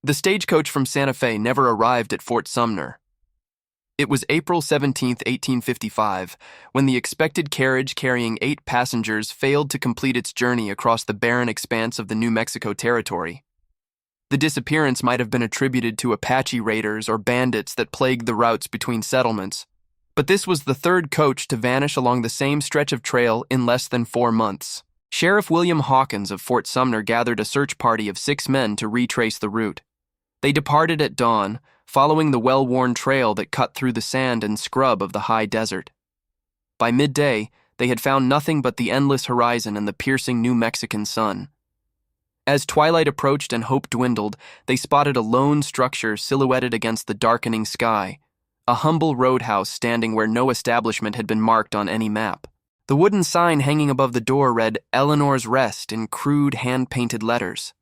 The stagecoach from Santa Fe never arrived at Fort Sumner. It was April 17, 1855, when the expected carriage carrying 8 passengers failed to complete its journey across the barren expanse of the New Mexico Territory. The disappearance might have been attributed to Apache raiders or bandits that plagued the routes between settlements, but this was the third coach to vanish along the same stretch of trail in less than 4 months. Sheriff William Hawkins of Fort Sumner gathered a search party of 6 men to retrace the route. They departed at dawn, following the well-worn trail that cut through the sand and scrub of the high desert. By midday, they had found nothing but the endless horizon and the piercing New Mexican sun. As twilight approached and hope dwindled, they spotted a lone structure silhouetted against the darkening sky, a humble roadhouse standing where no establishment had been marked on any map. The wooden sign hanging above the door read "Eleanor's Rest" in crude hand-painted letters.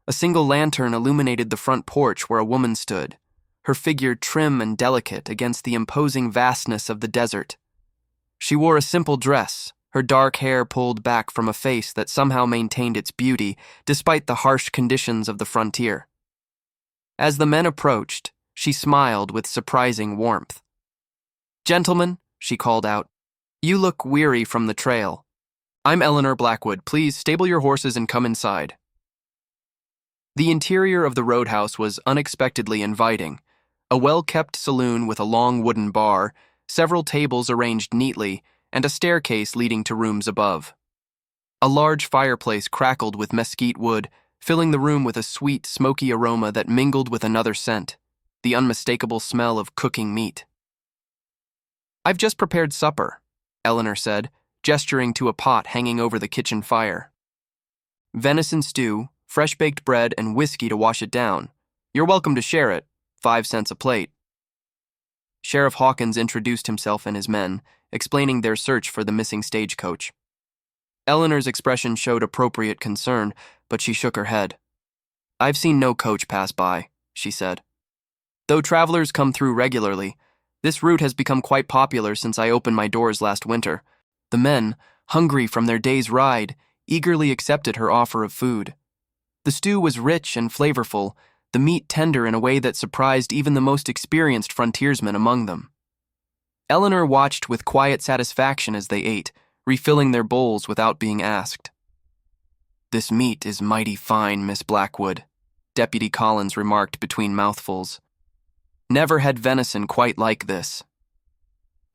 A single lantern illuminated the front porch where a woman stood, her figure trim and delicate against the imposing vastness of the desert. She wore a simple dress, her dark hair pulled back from a face that somehow maintained its beauty despite the harsh conditions of the frontier. As the men approached, she smiled with surprising warmth. "Gentlemen," she called out, "you look weary from the trail. I'm Eleanor Blackwood. Please stable your horses and come inside." The interior of the roadhouse was unexpectedly inviting. A well-kept saloon with a long wooden bar, several tables arranged neatly, and a staircase leading to rooms above. A large fireplace crackled with mesquite wood, filling the room with a sweet, smoky aroma that mingled with another scent, the unmistakable smell of cooking meat. "I've just prepared supper," Eleanor said, gesturing to a pot hanging over the kitchen fire. "Venison stew, fresh-baked bread, and whiskey to wash it down. You're welcome to share it, 5 cents a plate." Sheriff Hawkins introduced himself and his men, explaining their search for the missing stagecoach. Eleanor's expression showed appropriate concern, but she shook her head. "I've seen no coach pass by," she said. "Though travelers come through regularly, this route has become quite popular since I opened my doors last winter." The men, hungry from their day's ride, eagerly accepted her offer of food. The stew was rich and flavorful, the meat tender in a way that surprised even the most experienced frontiersmen among them. Eleanor watched with quiet satisfaction as they ate, refilling their bowls without being asked. "This meat is mighty fine, Miss Blackwood," Deputy Collins remarked between mouthfuls. "Never had venison quite like this."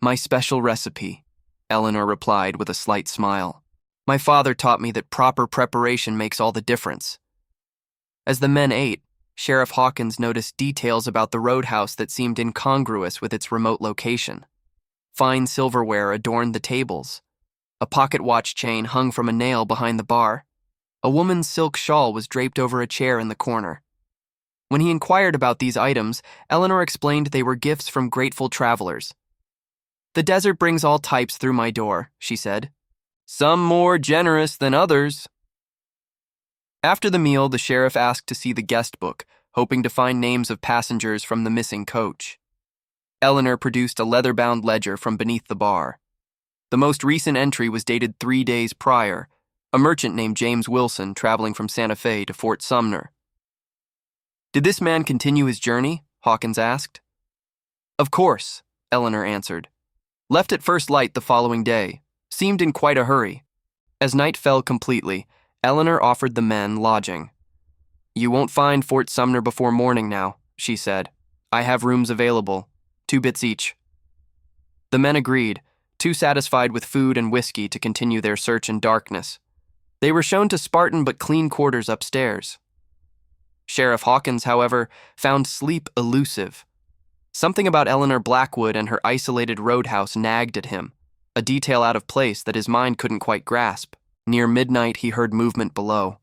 "My special recipe," Eleanor replied with a slight smile. "My father taught me that proper preparation makes all the difference." As the men ate, Sheriff Hawkins noticed details about the roadhouse that seemed incongruous with its remote location. Fine silverware adorned the tables. A pocket watch chain hung from a nail behind the bar. A woman's silk shawl was draped over a chair in the corner. When he inquired about these items, Eleanor explained they were gifts from grateful travelers. "The desert brings all types through my door," she said. "Some more generous than others." After the meal, the sheriff asked to see the guest book, hoping to find names of passengers from the missing coach. Eleanor produced a leather-bound ledger from beneath the bar. The most recent entry was dated 3 days prior, a merchant named James Wilson traveling from Santa Fe to Fort Sumner. "Did this man continue his journey?" Hawkins asked. "Of course," Eleanor answered. "Left at first light the following day. Seemed in quite a hurry." As night fell completely, Eleanor offered the men lodging. "You won't find Fort Sumner before morning now," she said. "I have rooms available, 2 bits each." The men agreed, too satisfied with food and whiskey to continue their search in darkness. They were shown to Spartan but clean quarters upstairs. Sheriff Hawkins, however, found sleep elusive. Something about Eleanor Blackwood and her isolated roadhouse nagged at him, a detail out of place that his mind couldn't quite grasp. Near midnight, he heard movement below.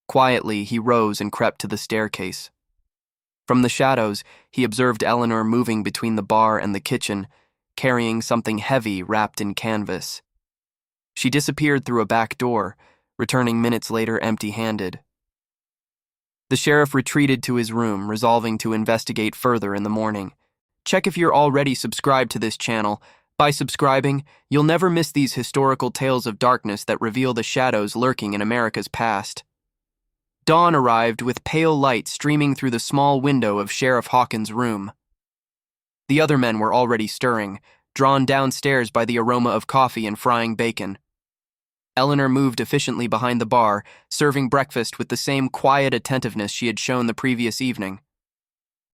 Quietly, he rose and crept to the staircase. From the shadows, he observed Eleanor moving between the bar and the kitchen, carrying something heavy wrapped in canvas. She disappeared through a back door, returning minutes later empty-handed. The sheriff retreated to his room, resolving to investigate further in the morning. Check if you're already subscribed to this channel. By subscribing, you'll never miss these historical tales of darkness that reveal the shadows lurking in America's past. Dawn arrived with pale light streaming through the small window of Sheriff Hawkins' room. The other men were already stirring, drawn downstairs by the aroma of coffee and frying bacon. Eleanor moved efficiently behind the bar, serving breakfast with the same quiet attentiveness she had shown the previous evening.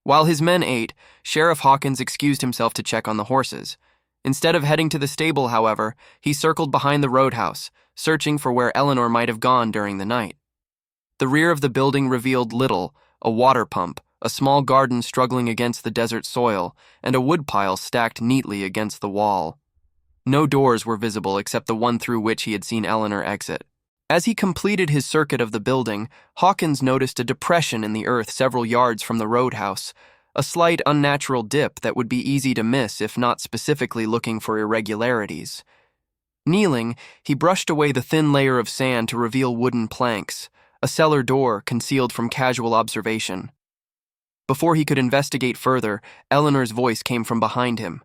While his men ate, Sheriff Hawkins excused himself to check on the horses. Instead of heading to the stable, however, he circled behind the roadhouse, searching for where Eleanor might have gone during the night. The rear of the building revealed little: a water pump, a small garden struggling against the desert soil, and a woodpile stacked neatly against the wall. No doors were visible except the one through which he had seen Eleanor exit. As he completed his circuit of the building, Hawkins noticed a depression in the earth several yards from the roadhouse, a slight unnatural dip that would be easy to miss if not specifically looking for irregularities. Kneeling, he brushed away the thin layer of sand to reveal wooden planks, a cellar door concealed from casual observation. Before he could investigate further, Eleanor's voice came from behind him.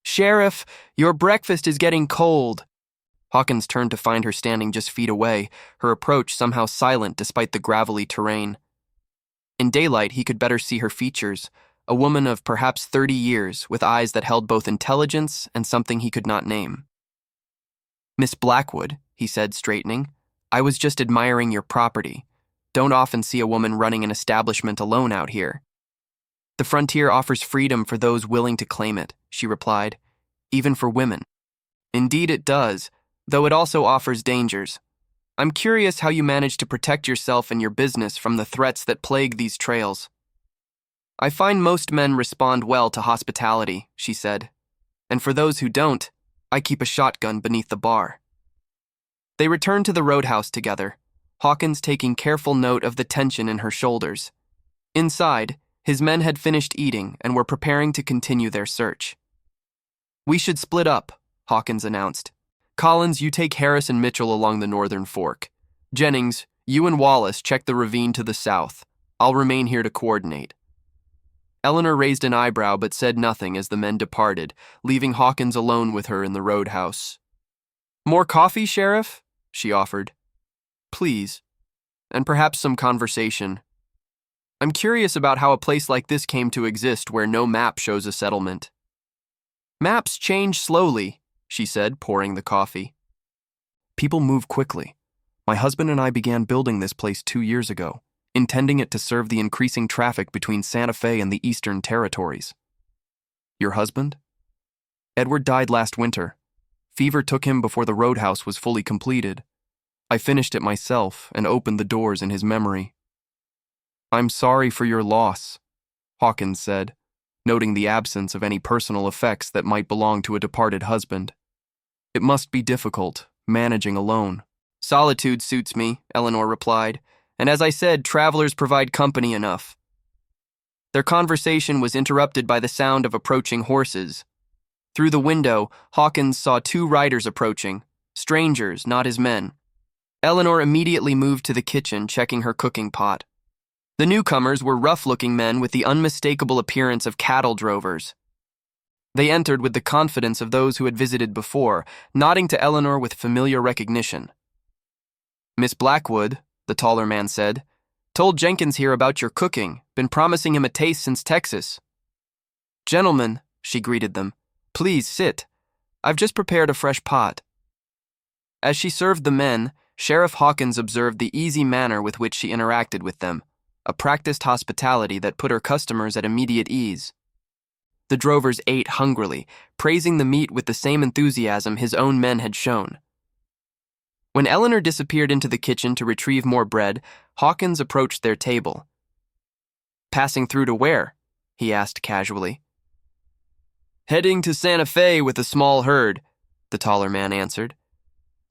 "Sheriff, your breakfast is getting cold." Hawkins turned to find her standing just feet away, her approach somehow silent despite the gravelly terrain. In daylight, he could better see her features, a woman of perhaps 30 years, with eyes that held both intelligence and something he could not name. "Miss Blackwood," he said, straightening, "I was just admiring your property. Don't often see a woman running an establishment alone out here." "The frontier offers freedom for those willing to claim it," she replied, "even for women." "Indeed it does, though it also offers dangers. I'm curious how you manage to protect yourself and your business from the threats that plague these trails." "I find most men respond well to hospitality," she said. "And for those who don't, I keep a shotgun beneath the bar." They returned to the roadhouse together, Hawkins taking careful note of the tension in her shoulders. Inside, his men had finished eating and were preparing to continue their search. "We should split up," Hawkins announced. "Collins, you take Harris and Mitchell along the northern fork. Jennings, you and Wallace check the ravine to the south. I'll remain here to coordinate." Eleanor raised an eyebrow but said nothing as the men departed, leaving Hawkins alone with her in the roadhouse. "More coffee, Sheriff?" she offered. "Please. And perhaps some conversation. I'm curious about how a place like this came to exist where no map shows a settlement." "Maps change slowly," she said, pouring the coffee. "People move quickly. My husband and I began building this place 2 years ago, intending it to serve the increasing traffic between Santa Fe and the Eastern Territories." "Your husband?" "Edward died last winter. Fever took him before the roadhouse was fully completed. I finished it myself and opened the doors in his memory." "I'm sorry for your loss," Hawkins said, noting the absence of any personal effects that might belong to a departed husband. "It must be difficult, managing alone." "Solitude suits me," Eleanor replied, "and as I said, travelers provide company enough." Their conversation was interrupted by the sound of approaching horses. Through the window, Hawkins saw 2 riders approaching, strangers, not his men. Eleanor immediately moved to the kitchen, checking her cooking pot. The newcomers were rough-looking men with the unmistakable appearance of cattle drovers. They entered with the confidence of those who had visited before, nodding to Eleanor with familiar recognition. "Miss Blackwood," the taller man said, "told Jenkins here about your cooking, been promising him a taste since Texas." "Gentlemen," she greeted them, "please sit. I've just prepared a fresh pot." As she served the men, Sheriff Hawkins observed the easy manner with which she interacted with them, a practiced hospitality that put her customers at immediate ease. The drovers ate hungrily, praising the meat with the same enthusiasm his own men had shown. When Eleanor disappeared into the kitchen to retrieve more bread, Hawkins approached their table. "Passing through to where?" he asked casually. "Heading to Santa Fe with a small herd," the taller man answered.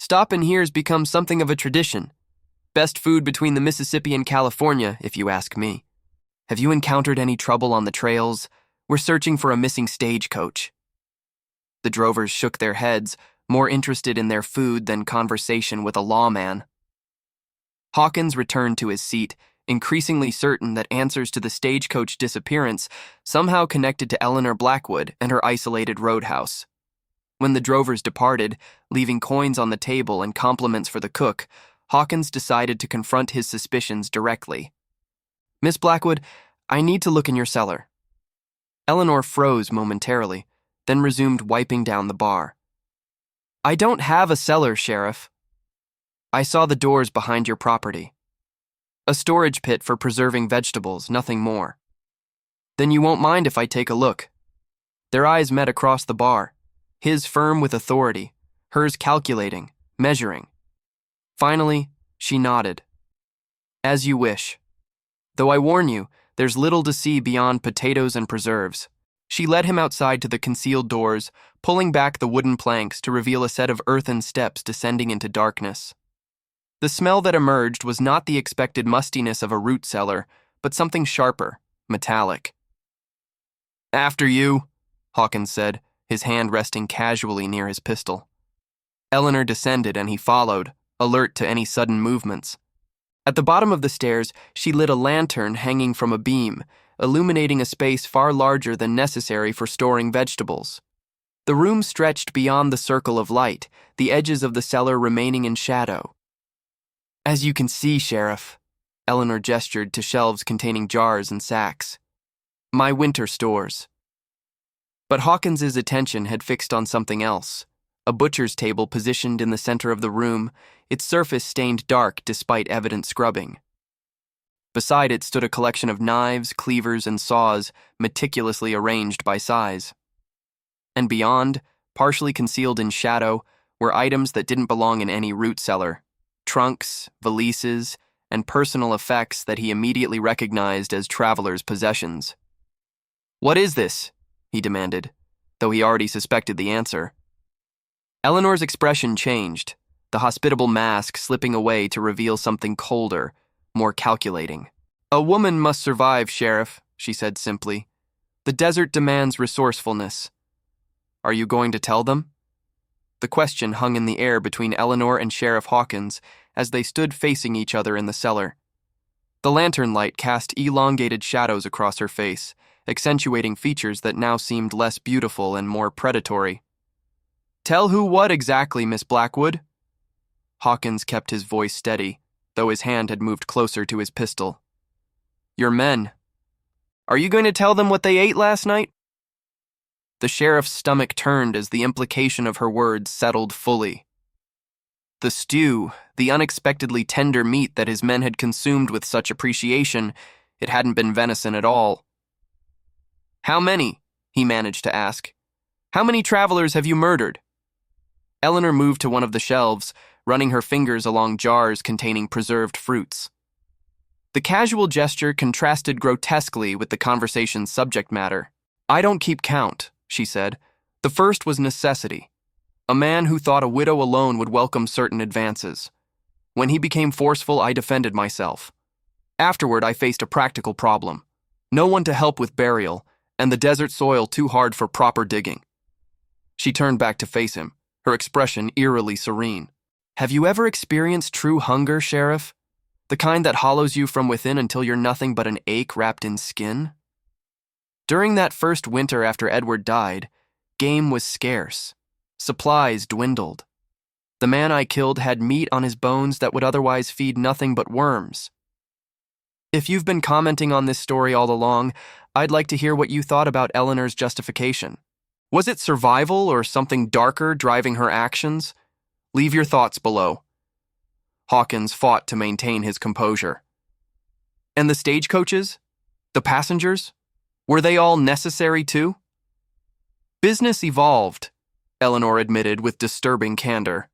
"Stopping here's become something of a tradition. Best food between the Mississippi and California, if you ask me. Have you encountered any trouble on the trails? We're searching for a missing stagecoach." The drovers shook their heads, more interested in their food than conversation with a lawman. Hawkins returned to his seat, increasingly certain that answers to the stagecoach disappearance somehow connected to Eleanor Blackwood and her isolated roadhouse. When the drovers departed, leaving coins on the table and compliments for the cook, Hawkins decided to confront his suspicions directly. "Miss Blackwood, I need to look in your cellar." Eleanor froze momentarily, then resumed wiping down the bar. "I don't have a cellar, Sheriff. I saw the doors behind your property. A storage pit for preserving vegetables, nothing more." "Then you won't mind if I take a look." Their eyes met across the bar, his firm with authority, hers calculating, measuring. Finally, she nodded. "As you wish. Though I warn you, there's little to see beyond potatoes and preserves." She led him outside to the concealed doors, pulling back the wooden planks to reveal a set of earthen steps descending into darkness. The smell that emerged was not the expected mustiness of a root cellar, but something sharper, metallic. "After you," Hawkins said, his hand resting casually near his pistol. Eleanor descended and he followed, alert to any sudden movements. At the bottom of the stairs, she lit a lantern hanging from a beam, illuminating a space far larger than necessary for storing vegetables. The room stretched beyond the circle of light, the edges of the cellar remaining in shadow. "As you can see, Sheriff," Eleanor gestured to shelves containing jars and sacks. "My winter stores." But Hawkins's attention had fixed on something else. A butcher's table positioned in the center of the room, its surface stained dark despite evident scrubbing. Beside it stood a collection of knives, cleavers, and saws, meticulously arranged by size. And beyond, partially concealed in shadow, were items that didn't belong in any root cellar: trunks, valises, and personal effects that he immediately recognized as travelers' possessions. "What is this?" he demanded, though he already suspected the answer. Eleanor's expression changed, the hospitable mask slipping away to reveal something colder, more calculating. "A woman must survive, Sheriff," she said simply. "The desert demands resourcefulness." "Are you going to tell them?" The question hung in the air between Eleanor and Sheriff Hawkins as they stood facing each other in the cellar. The lantern light cast elongated shadows across her face, accentuating features that now seemed less beautiful and more predatory. "Tell who what exactly, Miss Blackwood?" Hawkins kept his voice steady, though his hand had moved closer to his pistol. "Your men. Are you going to tell them what they ate last night?" The sheriff's stomach turned as the implication of her words settled fully. The stew, the unexpectedly tender meat that his men had consumed with such appreciation, it hadn't been venison at all. "How many?" he managed to ask. "How many travelers have you murdered?" Eleanor moved to one of the shelves, running her fingers along jars containing preserved fruits. The casual gesture contrasted grotesquely with the conversation's subject matter. "I don't keep count," she said. "The first was necessity. A man who thought a widow alone would welcome certain advances. When he became forceful, I defended myself. Afterward, I faced a practical problem. No one to help with burial, and the desert soil too hard for proper digging." She turned back to face him, her expression eerily serene. "Have you ever experienced true hunger, Sheriff? The kind that hollows you from within until you're nothing but an ache wrapped in skin? During that first winter after Edward died, game was scarce. Supplies dwindled. The man I killed had meat on his bones that would otherwise feed nothing but worms. If you've been commenting on this story all along, I'd like to hear what you thought about Eleanor's justification. Was it survival or something darker driving her actions? Leave your thoughts below." Hawkins fought to maintain his composure. "And the stagecoaches? The passengers? Were they all necessary too?" "Business evolved," Eleanor admitted with disturbing candor.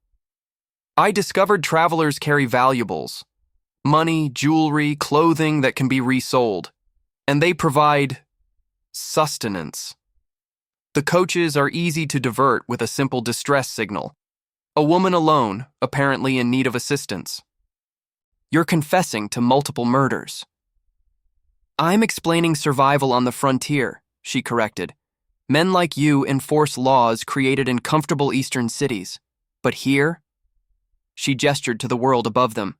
"I discovered travelers carry valuables. Money, jewelry, clothing that can be resold. And they provide sustenance. The coaches are easy to divert with a simple distress signal. A woman alone, apparently in need of assistance. You're confessing to multiple murders." "I'm explaining survival on the frontier," she corrected. "Men like you enforce laws created in comfortable eastern cities. But here?" She gestured to the world above them.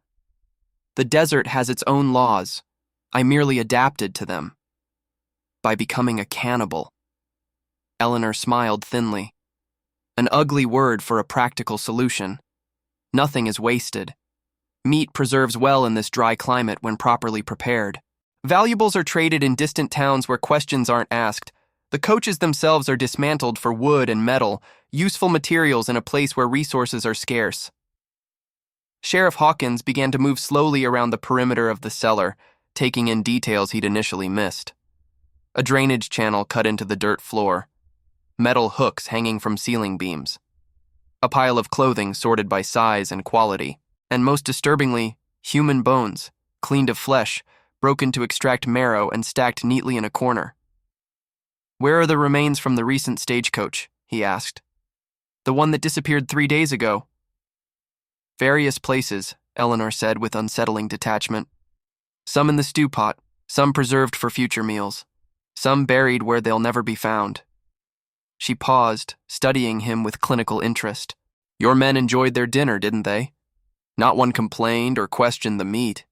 "The desert has its own laws. I merely adapted to them. By becoming a cannibal." Eleanor smiled thinly. An ugly word for a practical solution. Nothing is wasted. Meat preserves well in this dry climate when properly prepared. Valuables are traded in distant towns where questions aren't asked. The coaches themselves are dismantled for wood and metal, useful materials in a place where resources are scarce. Sheriff Hawkins began to move slowly around the perimeter of the cellar, taking in details he'd initially missed. A drainage channel cut into the dirt floor, metal hooks hanging from ceiling beams, a pile of clothing sorted by size and quality, and most disturbingly, human bones, cleaned of flesh, broken to extract marrow and stacked neatly in a corner. "Where are the remains from the recent stagecoach?" he asked. "The one that disappeared 3 days ago." "Various places," Eleanor said with unsettling detachment. "Some in the stew pot, some preserved for future meals, some buried where they'll never be found." She paused, studying him with clinical interest. "Your men enjoyed their dinner, didn't they? Not one complained or questioned the meat.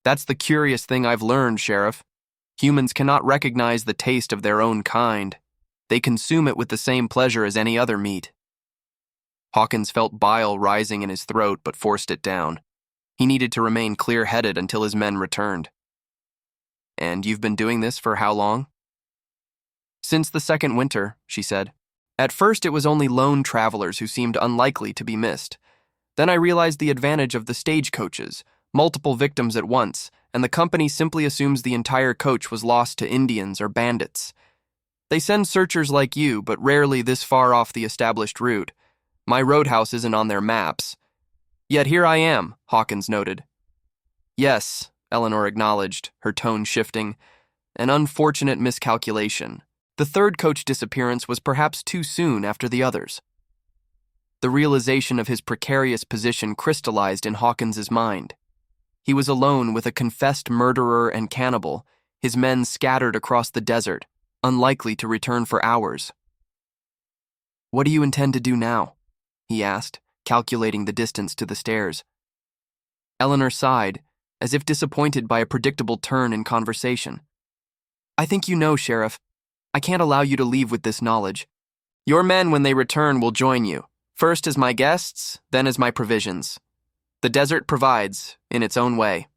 That's the curious thing I've learned, Sheriff. Humans cannot recognize the taste of their own kind. They consume it with the same pleasure as any other meat." Hawkins felt bile rising in his throat but forced it down. He needed to remain clear-headed until his men returned. "And you've been doing this for how long?" "Since the second winter," she said. "At first it was only lone travelers who seemed unlikely to be missed. Then I realized the advantage of the stagecoaches, multiple victims at once, and the company simply assumes the entire coach was lost to Indians or bandits. They send searchers like you, but rarely this far off the established route. My roadhouse isn't on their maps. Yet here I am," Hawkins noted. "Yes," Eleanor acknowledged, her tone shifting. "An unfortunate miscalculation. The third coach disappearance was perhaps too soon after the others." The realization of his precarious position crystallized in Hawkins's mind. He was alone with a confessed murderer and cannibal, his men scattered across the desert, unlikely to return for hours. "What do you intend to do now?" he asked, calculating the distance to the stairs. Eleanor sighed, as if disappointed by a predictable turn in conversation. "I think you know, Sheriff. I can't allow you to leave with this knowledge. Your men, when they return, will join you, first as my guests, then as my provisions. The desert provides, in its own way."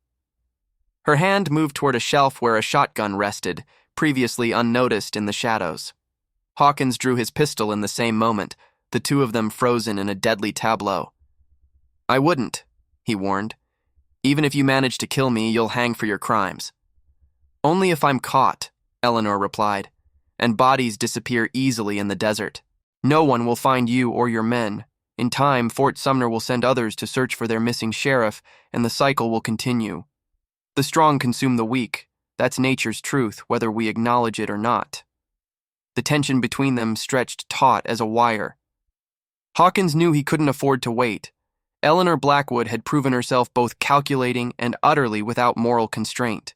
Her hand moved toward a shelf where a shotgun rested, previously unnoticed in the shadows. Hawkins drew his pistol in the same moment, the two of them frozen in a deadly tableau. "I wouldn't," he warned. "Even if you manage to kill me, you'll hang for your crimes." "Only if I'm caught," Eleanor replied, "and bodies disappear easily in the desert. No one will find you or your men. In time, Fort Sumner will send others to search for their missing sheriff, and the cycle will continue. The strong consume the weak. That's nature's truth, whether we acknowledge it or not." The tension between them stretched taut as a wire. Hawkins knew he couldn't afford to wait. Eleanor Blackwood had proven herself both calculating and utterly without moral constraint.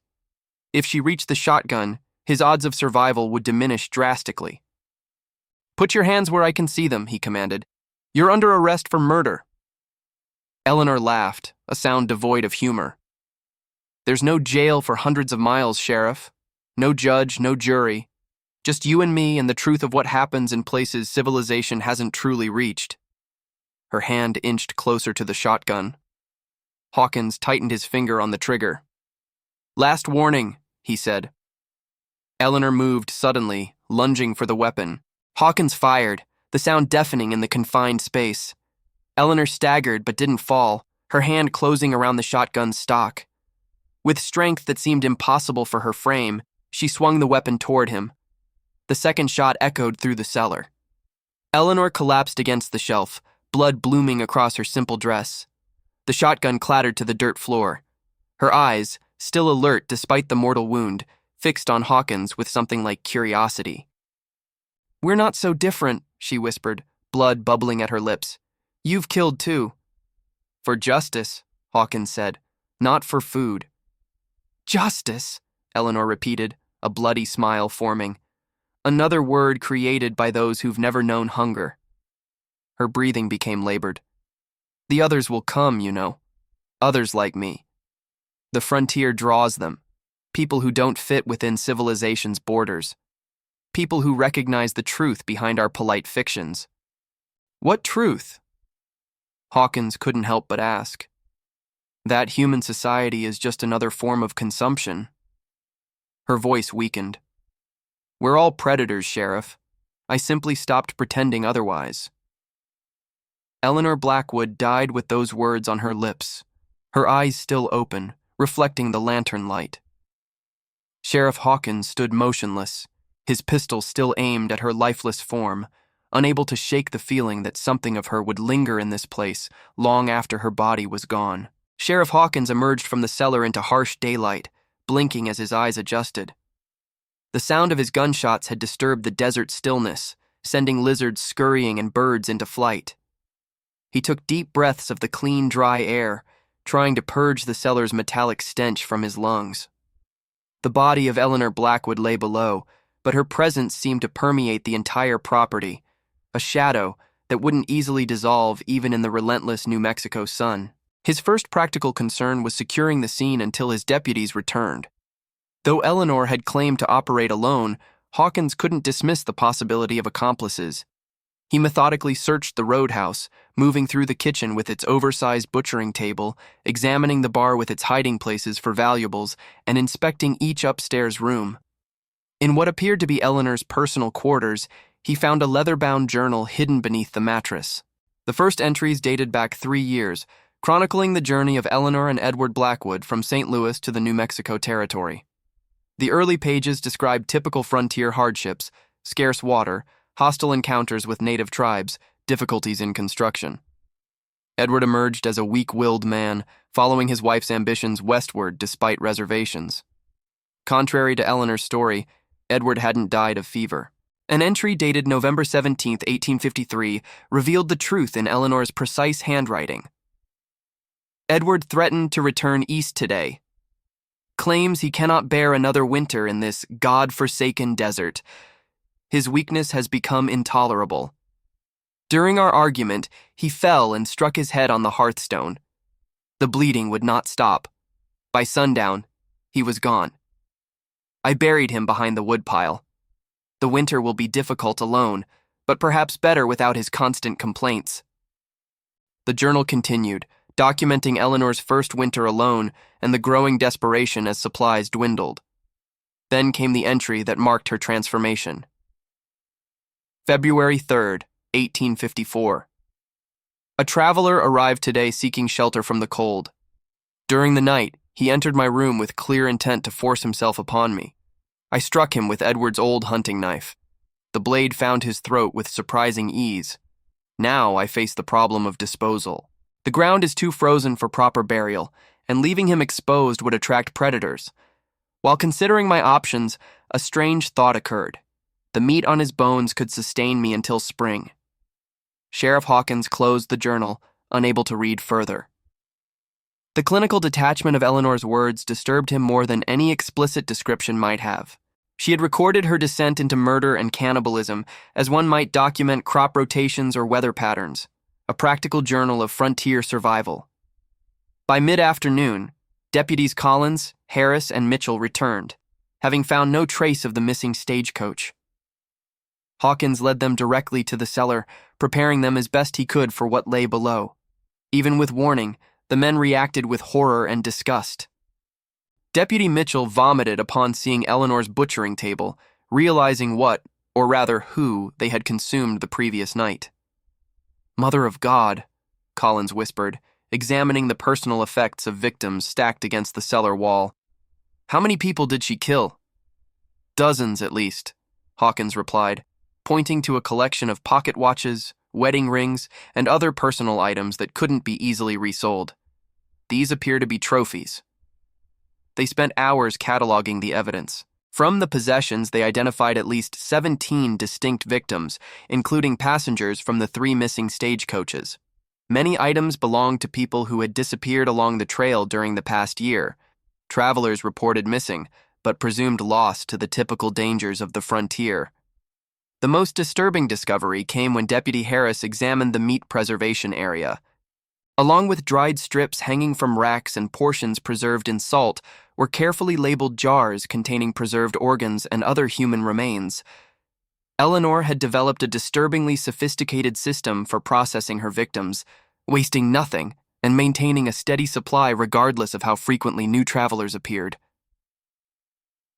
If she reached the shotgun, his odds of survival would diminish drastically. "Put your hands where I can see them," he commanded. "You're under arrest for murder." Eleanor laughed, a sound devoid of humor. "There's no jail for hundreds of miles, Sheriff. No judge, no jury. Just you and me and the truth of what happens in places civilization hasn't truly reached." Her hand inched closer to the shotgun. Hawkins tightened his finger on the trigger. "Last warning," he said. Eleanor moved suddenly, lunging for the weapon. Hawkins fired, the sound deafening in the confined space. Eleanor staggered but didn't fall, her hand closing around the shotgun's stock. With strength that seemed impossible for her frame, she swung the weapon toward him. The second shot echoed through the cellar. Eleanor collapsed against the shelf, blood blooming across her simple dress. The shotgun clattered to the dirt floor. Her eyes, still alert despite the mortal wound, fixed on Hawkins with something like curiosity. "We're not so different," she whispered, blood bubbling at her lips. "You've killed too." "For justice," Hawkins said, "not for food." "Justice," Eleanor repeated, a bloody smile forming. Another word created by those who've never known hunger. Her breathing became labored. "The others will come, you know. Others like me. The frontier draws them. People who don't fit within civilization's borders. People who recognize the truth behind our polite fictions." "What truth?" Hawkins couldn't help but ask. That human society is just another form of consumption. Her voice weakened. We're all predators, Sheriff. I simply stopped pretending otherwise. Eleanor Blackwood died with those words on her lips, her eyes still open, reflecting the lantern light. Sheriff Hawkins stood motionless, his pistol still aimed at her lifeless form, unable to shake the feeling that something of her would linger in this place long after her body was gone. Sheriff Hawkins emerged from the cellar into harsh daylight, blinking as his eyes adjusted. The sound of his gunshots had disturbed the desert stillness, sending lizards scurrying and birds into flight. He took deep breaths of the clean, dry air, trying to purge the cellar's metallic stench from his lungs. The body of Eleanor Blackwood lay below, but her presence seemed to permeate the entire property, a shadow that wouldn't easily dissolve even in the relentless New Mexico sun. His first practical concern was securing the scene until his deputies returned. Though Eleanor had claimed to operate alone, Hawkins couldn't dismiss the possibility of accomplices. He methodically searched the roadhouse, moving through the kitchen with its oversized butchering table, examining the bar with its hiding places for valuables, and inspecting each upstairs room. In what appeared to be Eleanor's personal quarters, he found a leather-bound journal hidden beneath the mattress. The first entries dated back 3 years, chronicling the journey of Eleanor and Edward Blackwood from St. Louis to the New Mexico Territory. The early pages described typical frontier hardships, scarce water, hostile encounters with native tribes, difficulties in construction. Edward emerged as a weak-willed man, following his wife's ambitions westward despite reservations. Contrary to Eleanor's story, Edward hadn't died of fever. An entry dated November 17, 1853, revealed the truth in Eleanor's precise handwriting. Edward threatened to return east today. Claims he cannot bear another winter in this God-forsaken desert. His weakness has become intolerable. During our argument, he fell and struck his head on the hearthstone. The bleeding would not stop. By sundown, he was gone. I buried him behind the woodpile. The winter will be difficult alone, but perhaps better without his constant complaints. The journal continued, documenting Eleanor's first winter alone and the growing desperation as supplies dwindled. Then came the entry that marked her transformation. February 3rd, 1854. A traveler arrived today seeking shelter from the cold. During the night, he entered my room with clear intent to force himself upon me. I struck him with Edward's old hunting knife. The blade found his throat with surprising ease. Now I face the problem of disposal. The ground is too frozen for proper burial, and leaving him exposed would attract predators. While considering my options, a strange thought occurred. The meat on his bones could sustain me until spring. Sheriff Hawkins closed the journal, unable to read further. The clinical detachment of Eleanor's words disturbed him more than any explicit description might have. She had recorded her descent into murder and cannibalism as one might document crop rotations or weather patterns, a practical journal of frontier survival. By mid-afternoon, Deputies Collins, Harris, and Mitchell returned, having found no trace of the missing stagecoach. Hawkins led them directly to the cellar, preparing them as best he could for what lay below. Even with warning, the men reacted with horror and disgust. Deputy Mitchell vomited upon seeing Eleanor's butchering table, realizing what, or rather who, they had consumed the previous night. "Mother of God," Collins whispered, examining the personal effects of victims stacked against the cellar wall. "How many people did she kill?" "Dozens, at least," Hawkins replied, pointing to a collection of pocket watches, wedding rings, and other personal items that couldn't be easily resold. These appear to be trophies. They spent hours cataloging the evidence. From the possessions, they identified at least 17 distinct victims, including passengers from the 3 missing stagecoaches. Many items belonged to people who had disappeared along the trail during the past year. Travelers reported missing, but presumed lost to the typical dangers of the frontier. The most disturbing discovery came when Deputy Harris examined the meat preservation area. Along with dried strips hanging from racks and portions preserved in salt were carefully labeled jars containing preserved organs and other human remains. Eleanor had developed a disturbingly sophisticated system for processing her victims, wasting nothing, and maintaining a steady supply regardless of how frequently new travelers appeared.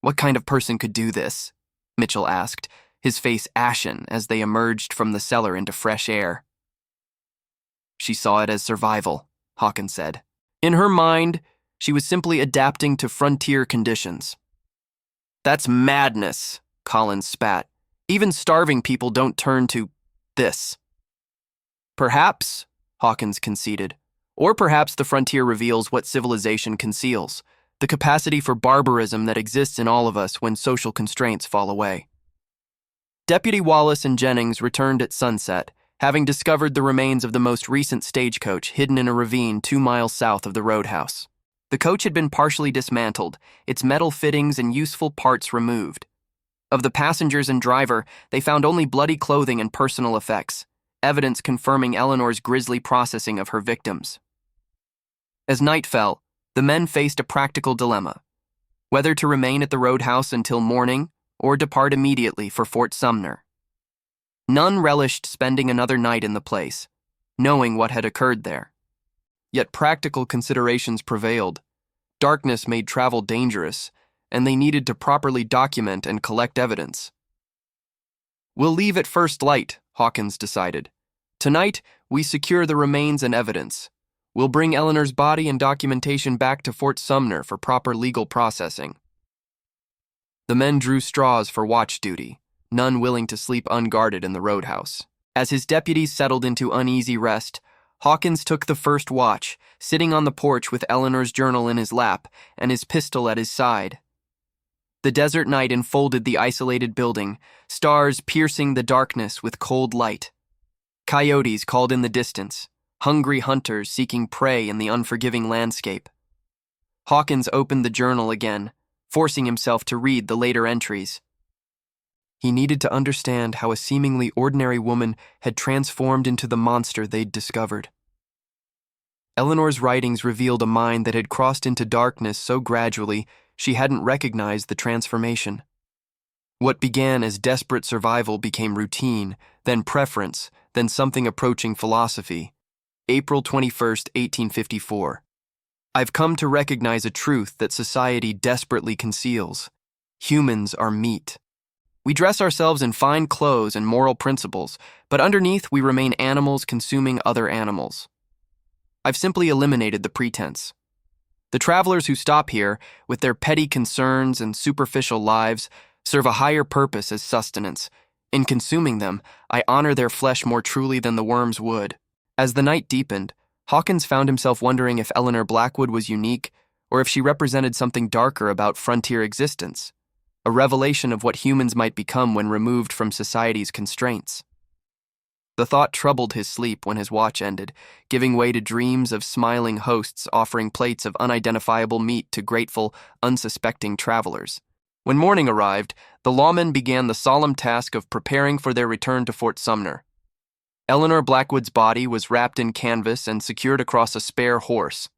"What kind of person could do this?" Mitchell asked, his face ashen as they emerged from the cellar into fresh air. "She saw it as survival," Hawkins said. "In her mind, she was simply adapting to frontier conditions." "That's madness," Collins spat. "Even starving people don't turn to this." "Perhaps," Hawkins conceded, "or perhaps the frontier reveals what civilization conceals, the capacity for barbarism that exists in all of us when social constraints fall away." Deputy Wallace and Jennings returned at sunset, having discovered the remains of the most recent stagecoach hidden in a ravine 2 miles south of the roadhouse. The coach had been partially dismantled, its metal fittings and useful parts removed. Of the passengers and driver, they found only bloody clothing and personal effects, evidence confirming Eleanor's grisly processing of her victims. As night fell, the men faced a practical dilemma: whether to remain at the roadhouse until morning or depart immediately for Fort Sumner. None relished spending another night in the place, knowing what had occurred there. Yet practical considerations prevailed. Darkness made travel dangerous, and they needed to properly document and collect evidence. "We'll leave at first light," Hawkins decided. "Tonight, we secure the remains and evidence. We'll bring Eleanor's body and documentation back to Fort Sumner for proper legal processing." The men drew straws for watch duty, none willing to sleep unguarded in the roadhouse. As his deputies settled into uneasy rest, Hawkins took the first watch, sitting on the porch with Eleanor's journal in his lap and his pistol at his side. The desert night enfolded the isolated building, stars piercing the darkness with cold light. Coyotes called in the distance, hungry hunters seeking prey in the unforgiving landscape. Hawkins opened the journal again, forcing himself to read the later entries. He needed to understand how a seemingly ordinary woman had transformed into the monster they'd discovered. Eleanor's writings revealed a mind that had crossed into darkness so gradually she hadn't recognized the transformation. What began as desperate survival became routine, then preference, then something approaching philosophy. April 21st, 1854. "I've come to recognize a truth that society desperately conceals. Humans are meat. We dress ourselves in fine clothes and moral principles, but underneath we remain animals consuming other animals. I've simply eliminated the pretense. The travelers who stop here, with their petty concerns and superficial lives, serve a higher purpose as sustenance. In consuming them, I honor their flesh more truly than the worms would." As the night deepened, Hawkins found himself wondering if Eleanor Blackwood was unique, or if she represented something darker about frontier existence, a revelation of what humans might become when removed from society's constraints. The thought troubled his sleep when his watch ended, giving way to dreams of smiling hosts offering plates of unidentifiable meat to grateful, unsuspecting travelers. When morning arrived, the lawmen began the solemn task of preparing for their return to Fort Sumner. Eleanor Blackwood's body was wrapped in canvas and secured across a spare horse.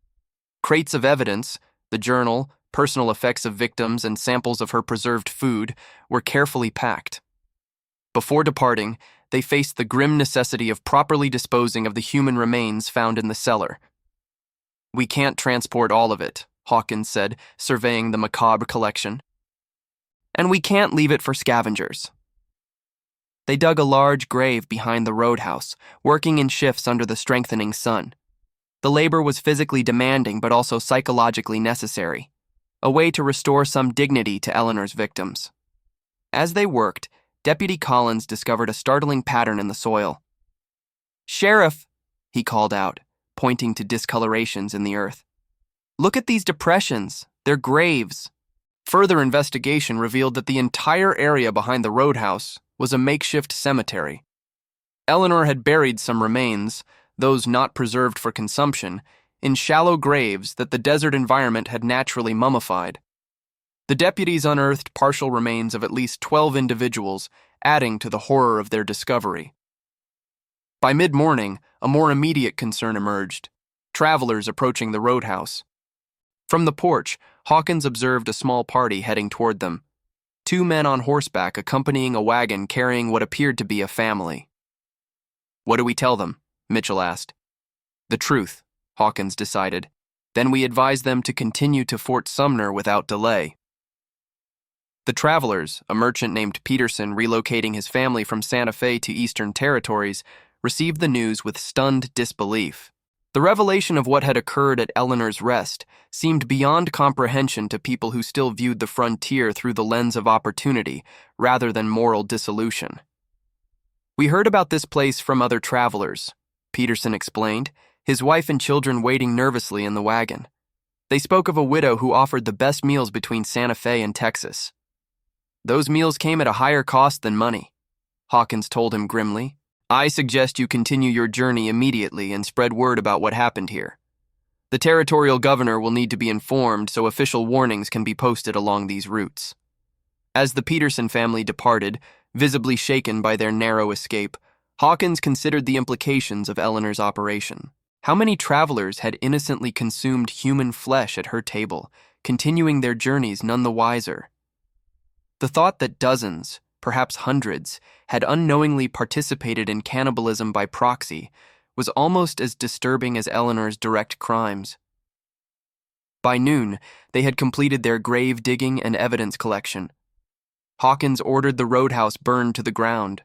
Crates of evidence, the journal, personal effects of victims, and samples of her preserved food were carefully packed. Before departing, they faced the grim necessity of properly disposing of the human remains found in the cellar. "We can't transport all of it," Hawkins said, surveying the macabre collection. "And we can't leave it for scavengers." They dug a large grave behind the roadhouse, working in shifts under the strengthening sun. The labor was physically demanding but also psychologically necessary, a way to restore some dignity to Eleanor's victims. As they worked, Deputy Collins discovered a startling pattern in the soil. "Sheriff," he called out, pointing to discolorations in the earth. "Look at these depressions. They're graves." Further investigation revealed that the entire area behind the roadhouse was a makeshift cemetery. Eleanor had buried some remains, those not preserved for consumption, in shallow graves that the desert environment had naturally mummified. The deputies unearthed partial remains of at least 12 individuals, adding to the horror of their discovery. By mid-morning, a more immediate concern emerged: travelers approaching the roadhouse. From the porch, Hawkins observed a small party heading toward them. 2 men on horseback accompanying a wagon carrying what appeared to be a family. "What do we tell them?" Mitchell asked. "The truth," Hawkins decided. Then we advise them to continue to Fort Sumner without delay. The travelers, a merchant named Peterson relocating his family from Santa Fe to Eastern Territories, received the news with stunned disbelief. The revelation of what had occurred at Eleanor's Rest seemed beyond comprehension to people who still viewed the frontier through the lens of opportunity rather than moral dissolution. "We heard about this place from other travelers," Peterson explained, his wife and children waiting nervously in the wagon. "They spoke of a widow who offered the best meals between Santa Fe and Texas." "Those meals came at a higher cost than money," Hawkins told him grimly. "I suggest you continue your journey immediately and spread word about what happened here. The territorial governor will need to be informed so official warnings can be posted along these routes." As the Peterson family departed, visibly shaken by their narrow escape, Hawkins considered the implications of Eleanor's operation. How many travelers had innocently consumed human flesh at her table, continuing their journeys none the wiser? The thought that dozens, perhaps hundreds, had unknowingly participated in cannibalism by proxy was almost as disturbing as Eleanor's direct crimes. By noon, they had completed their grave digging and evidence collection. Hawkins ordered the roadhouse burned to the ground,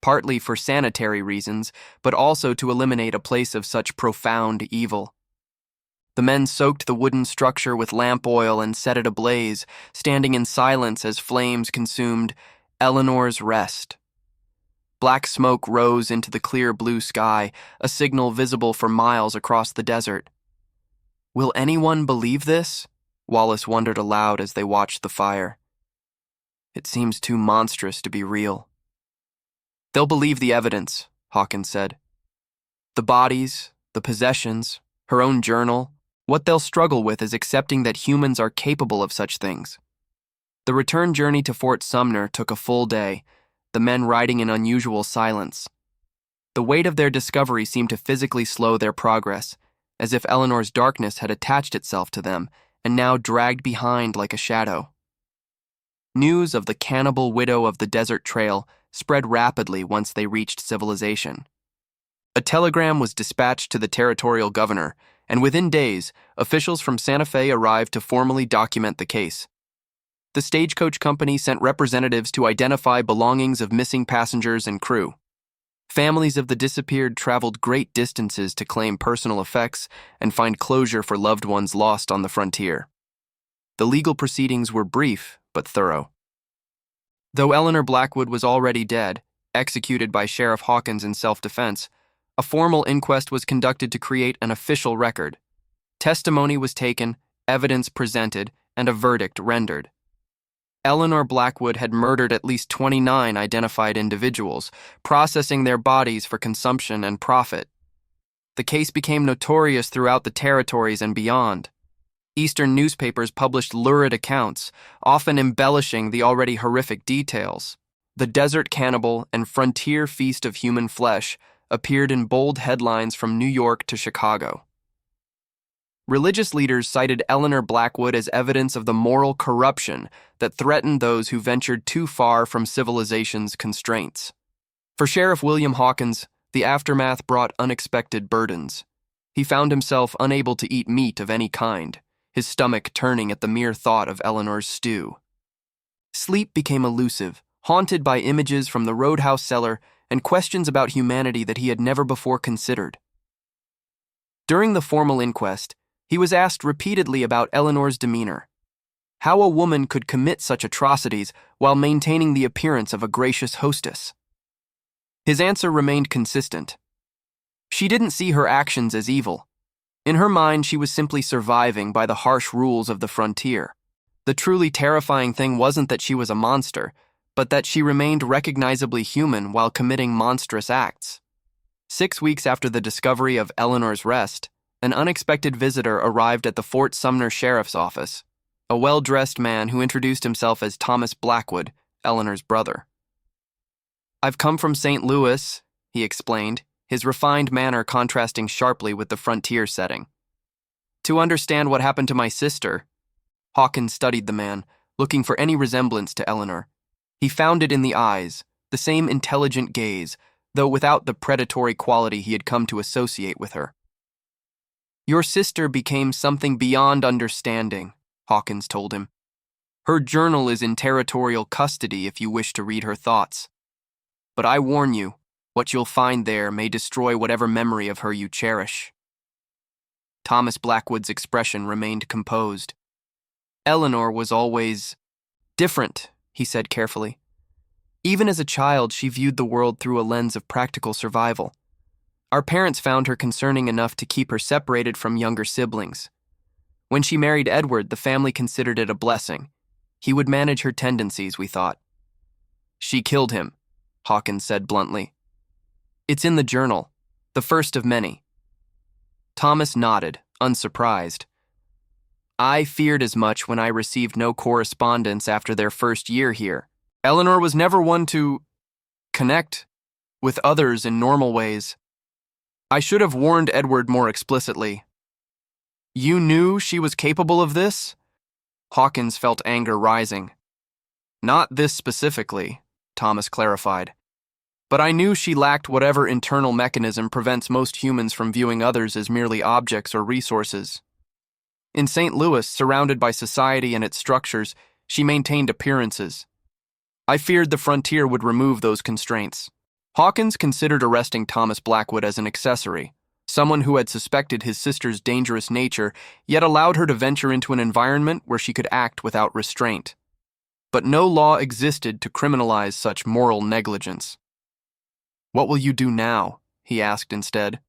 partly for sanitary reasons, but also to eliminate a place of such profound evil. The men soaked the wooden structure with lamp oil and set it ablaze, standing in silence as flames consumed Eleanor's Rest. Black smoke rose into the clear blue sky, a signal visible for miles across the desert. "Will anyone believe this?" Wallace wondered aloud as they watched the fire. "It seems too monstrous to be real." "They'll believe the evidence," Hawkins said. "The bodies, the possessions, her own journal. What they'll struggle with is accepting that humans are capable of such things." The return journey to Fort Sumner took a full day, the men riding in unusual silence. The weight of their discovery seemed to physically slow their progress, as if Eleanor's darkness had attached itself to them and now dragged behind like a shadow. News of the cannibal widow of the desert trail spread rapidly once they reached civilization. A telegram was dispatched to the territorial governor, and within days, officials from Santa Fe arrived to formally document the case. The stagecoach company sent representatives to identify belongings of missing passengers and crew. Families of the disappeared traveled great distances to claim personal effects and find closure for loved ones lost on the frontier. The legal proceedings were brief but thorough. Though Eleanor Blackwood was already dead, executed by Sheriff Hawkins in self-defense, a formal inquest was conducted to create an official record. Testimony was taken, evidence presented, and a verdict rendered. Eleanor Blackwood had murdered at least 29 identified individuals, processing their bodies for consumption and profit. The case became notorious throughout the territories and beyond. Eastern newspapers published lurid accounts, often embellishing the already horrific details. The Desert Cannibal and Frontier Feast of Human Flesh appeared in bold headlines from New York to Chicago. Religious leaders cited Eleanor Blackwood as evidence of the moral corruption that threatened those who ventured too far from civilization's constraints. For Sheriff William Hawkins, the aftermath brought unexpected burdens. He found himself unable to eat meat of any kind, his stomach turning at the mere thought of Eleanor's stew. Sleep became elusive, haunted by images from the roadhouse cellar and questions about humanity that he had never before considered. During the formal inquest, he was asked repeatedly about Eleanor's demeanor, how a woman could commit such atrocities while maintaining the appearance of a gracious hostess. His answer remained consistent. She didn't see her actions as evil. In her mind, she was simply surviving by the harsh rules of the frontier. The truly terrifying thing wasn't that she was a monster, but that she remained recognizably human while committing monstrous acts. 6 weeks after the discovery of Eleanor's Rest, an unexpected visitor arrived at the Fort Sumner Sheriff's Office, a well-dressed man who introduced himself as Thomas Blackwood, Eleanor's brother. "I've come from St. Louis," he explained, his refined manner contrasting sharply with the frontier setting. "To understand what happened to my sister." Hawkins studied the man, looking for any resemblance to Eleanor. He found it in the eyes, the same intelligent gaze, though without the predatory quality he had come to associate with her. Your sister became something beyond understanding, Hawkins told him. Her journal is in territorial custody if you wish to read her thoughts. But I warn you, what you'll find there may destroy whatever memory of her you cherish. Thomas Blackwood's expression remained composed. Eleanor was always different, he said carefully. Even as a child, she viewed the world through a lens of practical survival. Our parents found her concerning enough to keep her separated from younger siblings. When she married Edward, the family considered it a blessing. He would manage her tendencies, we thought. She killed him, Hawkins said bluntly. It's in the journal, the first of many. Thomas nodded, unsurprised. I feared as much when I received no correspondence after their first year here. Eleanor was never one to connect with others in normal ways. I should have warned Edward more explicitly. You knew she was capable of this? Hawkins felt anger rising. Not this specifically, Thomas clarified. But I knew she lacked whatever internal mechanism prevents most humans from viewing others as merely objects or resources. In St. Louis, surrounded by society and its structures, she maintained appearances. I feared the frontier would remove those constraints. Hawkins considered arresting Thomas Blackwood as an accessory, someone who had suspected his sister's dangerous nature, yet allowed her to venture into an environment where she could act without restraint. But no law existed to criminalize such moral negligence. What will you do now? He asked instead.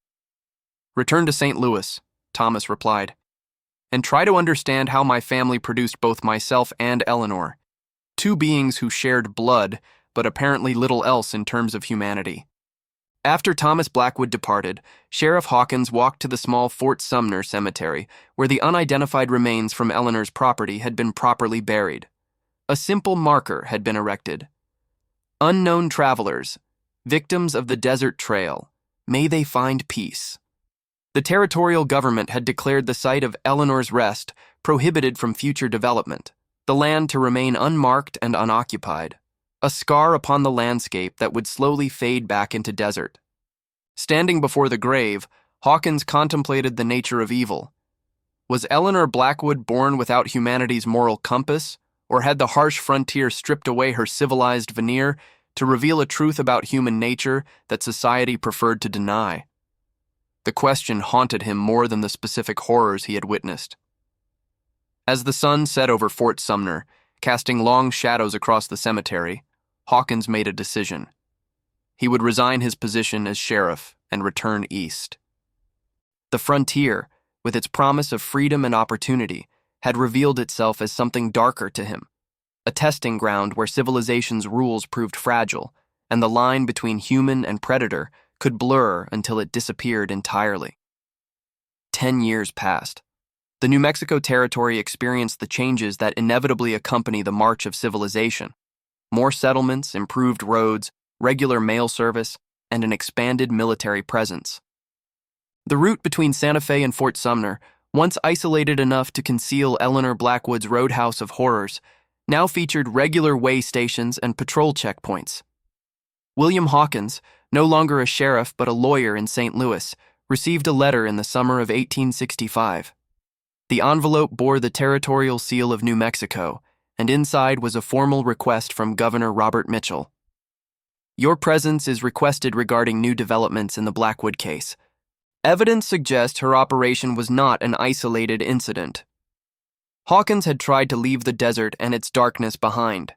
Return to St. Louis, Thomas replied, and try to understand how my family produced both myself and Eleanor, two beings who shared blood, but apparently little else in terms of humanity. After Thomas Blackwood departed, Sheriff Hawkins walked to the small Fort Sumner cemetery, where the unidentified remains from Eleanor's property had been properly buried. A simple marker had been erected. Unknown travelers, victims of the desert trail, may they find peace. The territorial government had declared the site of Eleanor's rest prohibited from future development, the land to remain unmarked and unoccupied, a scar upon the landscape that would slowly fade back into desert. Standing before the grave, Hawkins contemplated the nature of evil. Was Eleanor Blackwood born without humanity's moral compass, or had the harsh frontier stripped away her civilized veneer to reveal a truth about human nature that society preferred to deny? The question haunted him more than the specific horrors he had witnessed. As the sun set over Fort Sumner, casting long shadows across the cemetery, Hawkins made a decision. He would resign his position as sheriff and return east. The frontier, with its promise of freedom and opportunity, had revealed itself as something darker to him, a testing ground where civilization's rules proved fragile, and the line between human and predator could blur until it disappeared entirely. 10 years passed. The New Mexico territory experienced the changes that inevitably accompany the march of civilization. More settlements, improved roads, regular mail service, and an expanded military presence. The route between Santa Fe and Fort Sumner, once isolated enough to conceal Eleanor Blackwood's roadhouse of horrors, now featured regular way stations and patrol checkpoints. William Hawkins, no longer a sheriff but a lawyer in St. Louis, received a letter in the summer of 1865. The envelope bore the territorial seal of New Mexico, and inside was a formal request from Governor Robert Mitchell. Your presence is requested regarding new developments in the Blackwood case. Evidence suggests her operation was not an isolated incident. Hawkins had tried to leave the desert and its darkness behind.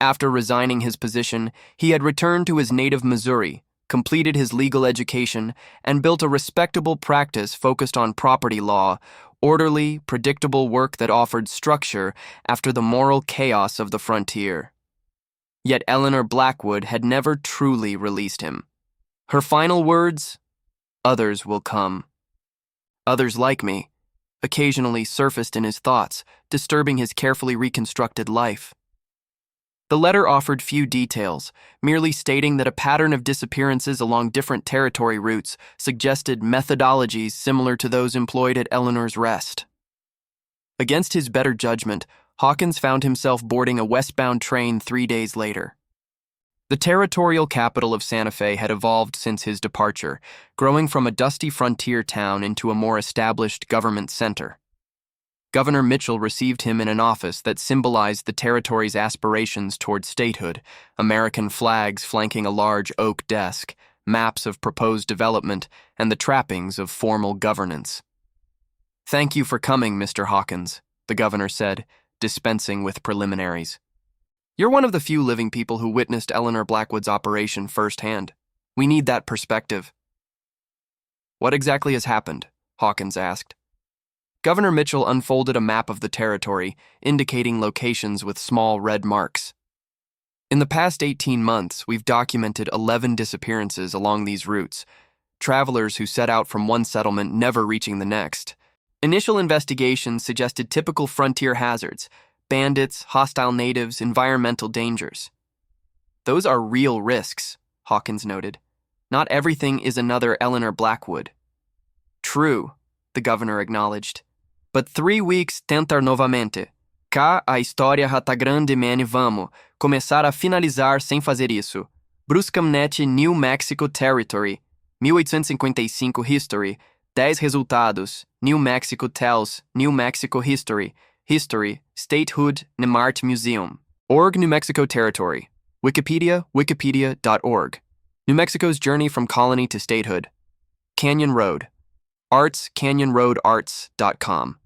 After resigning his position, he had returned to his native Missouri, completed his legal education, and built a respectable practice focused on property law, orderly, predictable work that offered structure after the moral chaos of the frontier. Yet Eleanor Blackwood had never truly released him. Her final words, "Others will come." Others like me, occasionally surfaced in his thoughts, disturbing his carefully reconstructed life. The letter offered few details, merely stating that a pattern of disappearances along different territory routes suggested methodologies similar to those employed at Eleanor's rest. Against his better judgment, Hawkins found himself boarding a westbound train 3 days later. The territorial capital of Santa Fe had evolved since his departure, growing from a dusty frontier town into a more established government center. Governor Mitchell received him in an office that symbolized the territory's aspirations toward statehood, American flags flanking a large oak desk, maps of proposed development, and the trappings of formal governance. "Thank you for coming, Mr. Hawkins," the governor said, dispensing with preliminaries. "You're one of the few living people who witnessed Eleanor Blackwood's operation firsthand. We need that perspective." "What exactly has happened?" Hawkins asked. Governor Mitchell unfolded a map of the territory, indicating locations with small red marks. "In the past 18 months, we've documented 11 disappearances along these routes, travelers who set out from one settlement never reaching the next. Initial investigations suggested typical frontier hazards: bandits, hostile natives, environmental dangers." "Those are real risks," Hawkins noted. "Not everything is another Eleanor Blackwood." "True," the governor acknowledged. "But 3 weeks tentar novamente. Cá a história já tá grande, man, vamos começar a finalizar sem fazer isso. Bruscamnet New Mexico Territory, 1855 History, 10 resultados, New Mexico Tells, New Mexico History, History, Statehood, Nemart Museum. Org New Mexico Territory. Wikipedia, wikipedia.org. New Mexico's Journey from Colony to Statehood. Canyon Road. Arts, canyonroadarts.com.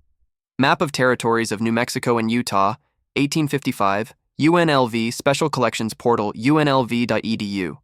Map of Territories of New Mexico and Utah, 1855, UNLV Special Collections Portal, unlv.edu.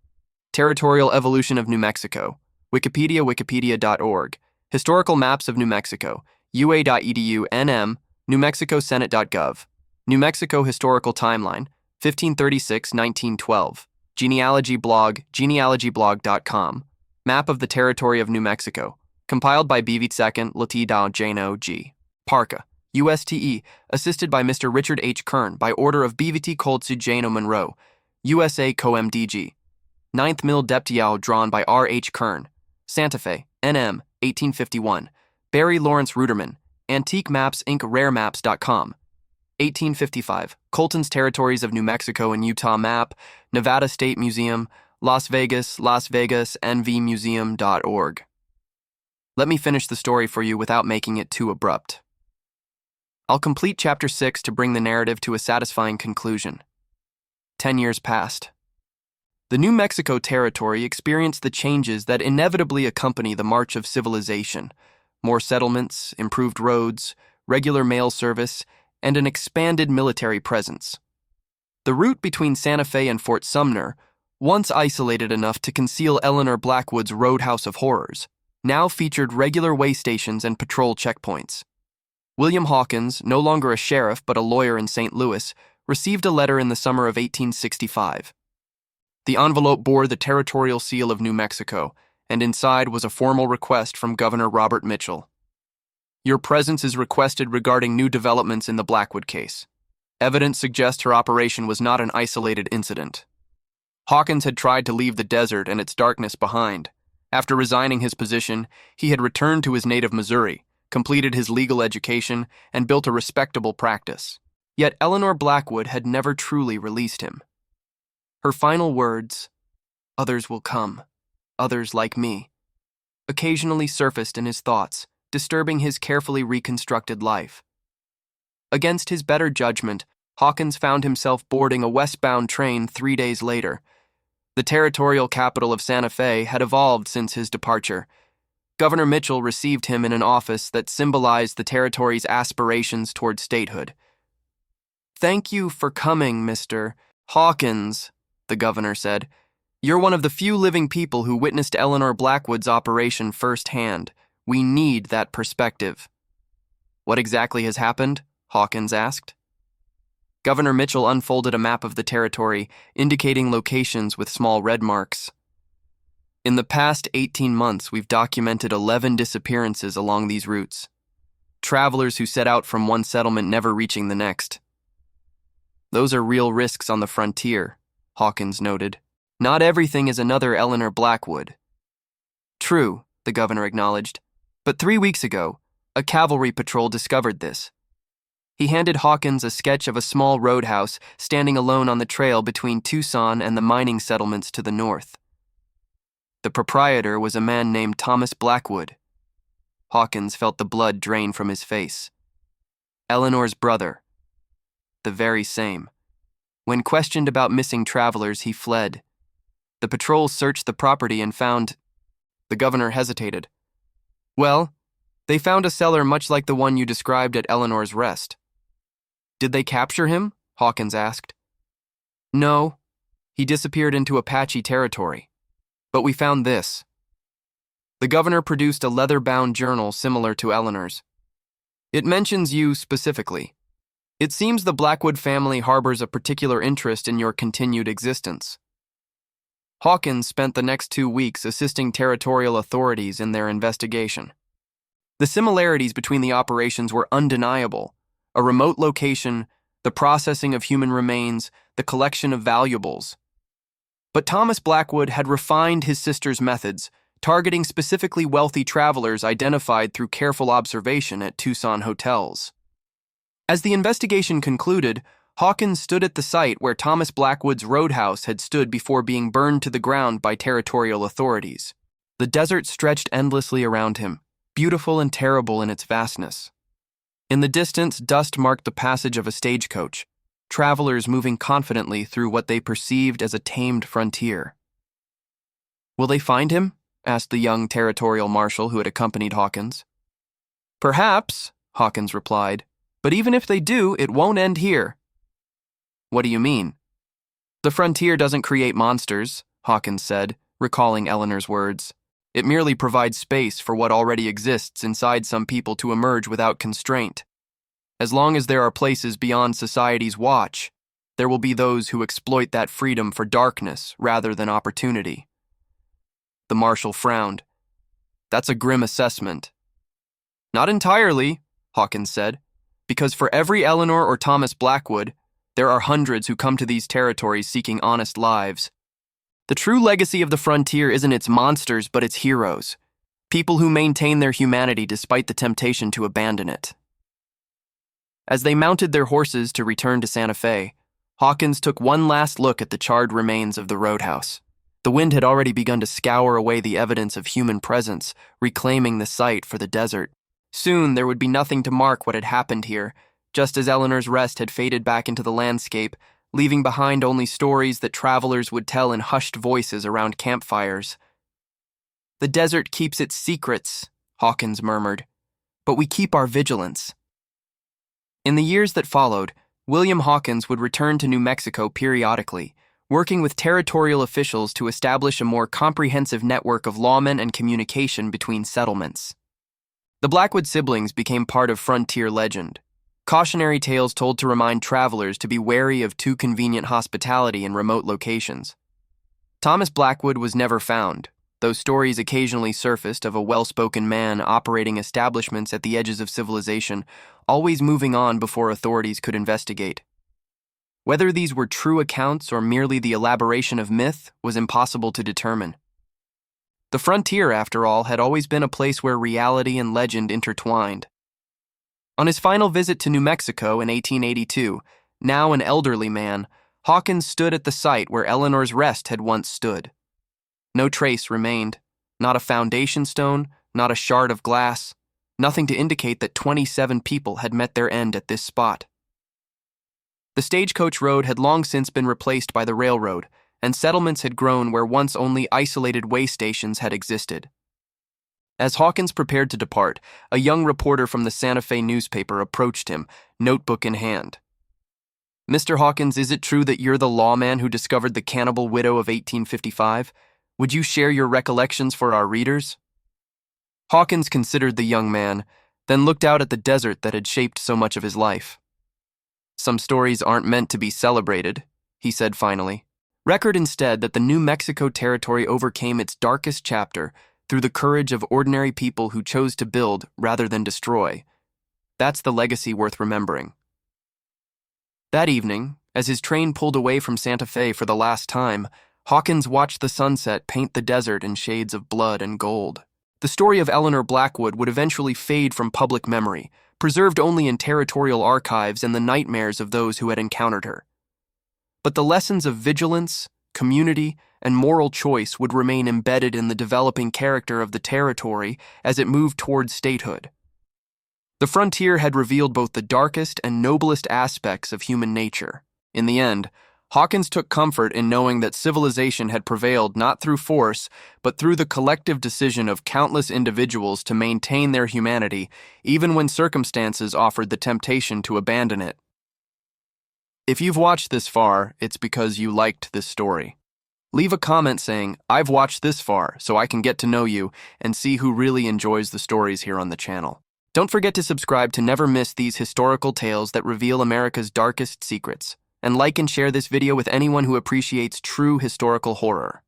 Territorial Evolution of New Mexico. Wikipedia, wikipedia.org. Historical Maps of New Mexico, ua.edu, nm, newmexicosenate.gov. New Mexico Historical Timeline, 1536-1912. Genealogy blog, genealogyblog.com. Map of the Territory of New Mexico, compiled by BV II, Latidao Jano G. Parka, USTE, assisted by Mr. Richard H. Kern by order of BVT Koltsu Jano Monroe, USA Co-MDG. 9th Mill Deptiao drawn by R. H. Kern. Santa Fe, NM, 1851. Barry Lawrence Ruderman, Antique Maps Inc. Raremaps.com. 1855. Colton's Territories of New Mexico and Utah Map, Nevada State Museum, Las Vegas, nvmuseum.org. Let me finish the story for you without making it too abrupt. I'll complete Chapter 6 to bring the narrative to a satisfying conclusion. 10 years passed. The New Mexico Territory experienced the changes that inevitably accompany the march of civilization: more settlements, improved roads, regular mail service, and an expanded military presence. The route between Santa Fe and Fort Sumner, once isolated enough to conceal Eleanor Blackwood's roadhouse of horrors, now featured regular way stations and patrol checkpoints. William Hawkins, no longer a sheriff but a lawyer in St. Louis, received a letter in the summer of 1865. The envelope bore the territorial seal of New Mexico, and inside was a formal request from Governor Robert Mitchell. "Your presence is requested regarding new developments in the Blackwood case. Evidence suggests her operation was not an isolated incident." Hawkins had tried to leave the desert and its darkness behind. After resigning his position, he had returned to his native Missouri, completed his legal education, and built a respectable practice. Yet Eleanor Blackwood had never truly released him. Her final words, "Others will come, others like me," occasionally surfaced in his thoughts, disturbing his carefully reconstructed life. Against his better judgment, Hawkins found himself boarding a westbound train 3 days later. The territorial capital of Santa Fe had evolved since his departure. Governor Mitchell received him in an office that symbolized the territory's aspirations toward statehood. "Thank you for coming, Mr. Hawkins," the governor said. "You're one of the few living people who witnessed Eleanor Blackwood's operation firsthand. We need that perspective." "What exactly has happened?" Hawkins asked. Governor Mitchell unfolded a map of the territory, indicating locations with small red marks. "In the past 18 months, we've documented 11 disappearances along these routes. Travelers who set out from one settlement never reaching the next. Those are real risks on the frontier," Hawkins noted. "Not everything is another Eleanor Blackwood." "True," the governor acknowledged. "But 3 weeks ago, a cavalry patrol discovered this. He handed Hawkins a sketch of a small roadhouse standing alone on the trail between Tucson and the mining settlements to the north. The proprietor was a man named Thomas Blackwood. Hawkins felt the blood drain from his face. Eleanor's brother. The very same. When questioned about missing travelers, he fled. The patrol searched the property and found... The governor hesitated. Well, they found a cellar much like the one you described at Eleanor's Rest. Did they capture him? Hawkins asked. No, he disappeared into Apache territory. But we found this. The governor produced a leather-bound journal similar to Eleanor's. It mentions you specifically. It seems the Blackwood family harbors a particular interest in your continued existence. Hawkins spent the next 2 weeks assisting territorial authorities in their investigation. The similarities between the operations were undeniable. A remote location, the processing of human remains, the collection of valuables. But Thomas Blackwood had refined his sister's methods, targeting specifically wealthy travelers identified through careful observation at Tucson hotels. As the investigation concluded, Hawkins stood at the site where Thomas Blackwood's roadhouse had stood before being burned to the ground by territorial authorities. The desert stretched endlessly around him, beautiful and terrible in its vastness. In the distance, dust marked the passage of a stagecoach, travelers moving confidently through what they perceived as a tamed frontier. Will they find him? Asked the young territorial marshal who had accompanied Hawkins. Perhaps, Hawkins replied, but even if they do, it won't end here. What do you mean? The frontier doesn't create monsters, Hawkins said, recalling Eleanor's words. It merely provides space for what already exists inside some people to emerge without constraint. As long as there are places beyond society's watch, there will be those who exploit that freedom for darkness rather than opportunity. The marshal frowned. That's a grim assessment. Not entirely, Hawkins said, because for every Eleanor or Thomas Blackwood, there are hundreds who come to these territories seeking honest lives. The true legacy of the frontier isn't its monsters, but its heroes, people who maintain their humanity despite the temptation to abandon it. As they mounted their horses to return to Santa Fe, Hawkins took one last look at the charred remains of the roadhouse. The wind had already begun to scour away the evidence of human presence, reclaiming the site for the desert. Soon there would be nothing to mark what had happened here, just as Eleanor's Rest had faded back into the landscape, leaving behind only stories that travelers would tell in hushed voices around campfires. The desert keeps its secrets, Hawkins murmured, but we keep our vigilance. In the years that followed, William Hawkins would return to New Mexico periodically, working with territorial officials to establish a more comprehensive network of lawmen and communication between settlements. The Blackwood siblings became part of frontier legend, cautionary tales told to remind travelers to be wary of too convenient hospitality in remote locations. Thomas Blackwood was never found, though stories occasionally surfaced of a well-spoken man operating establishments at the edges of civilization, always moving on before authorities could investigate. Whether these were true accounts or merely the elaboration of myth was impossible to determine. The frontier, after all, had always been a place where reality and legend intertwined. On his final visit to New Mexico in 1882, now an elderly man, Hawkins stood at the site where Eleanor's Rest had once stood. No trace remained, not a foundation stone, not a shard of glass, nothing to indicate that 27 people had met their end at this spot. The stagecoach road had long since been replaced by the railroad, and settlements had grown where once only isolated way stations had existed. As Hawkins prepared to depart, a young reporter from the Santa Fe newspaper approached him, notebook in hand. "Mr. Hawkins, is it true that you're the lawman who discovered the cannibal widow of 1855? Would you share your recollections for our readers?" Hawkins considered the young man, then looked out at the desert that had shaped so much of his life. "Some stories aren't meant to be celebrated," he said finally. "Record instead that the New Mexico territory overcame its darkest chapter through the courage of ordinary people who chose to build rather than destroy. That's the legacy worth remembering." That evening, as his train pulled away from Santa Fe for the last time, Hawkins watched the sunset paint the desert in shades of blood and gold. The story of Eleanor Blackwood would eventually fade from public memory, preserved only in territorial archives and the nightmares of those who had encountered her. But the lessons of vigilance, community, and moral choice would remain embedded in the developing character of the territory as it moved towards statehood. The frontier had revealed both the darkest and noblest aspects of human nature. In the end, Hawkins took comfort in knowing that civilization had prevailed not through force, but through the collective decision of countless individuals to maintain their humanity, even when circumstances offered the temptation to abandon it. If you've watched this far, it's because you liked this story. Leave a comment saying, "I've watched this far," so I can get to know you and see who really enjoys the stories here on the channel. Don't forget to subscribe to never miss these historical tales that reveal America's darkest secrets. And like and share this video with anyone who appreciates true historical horror.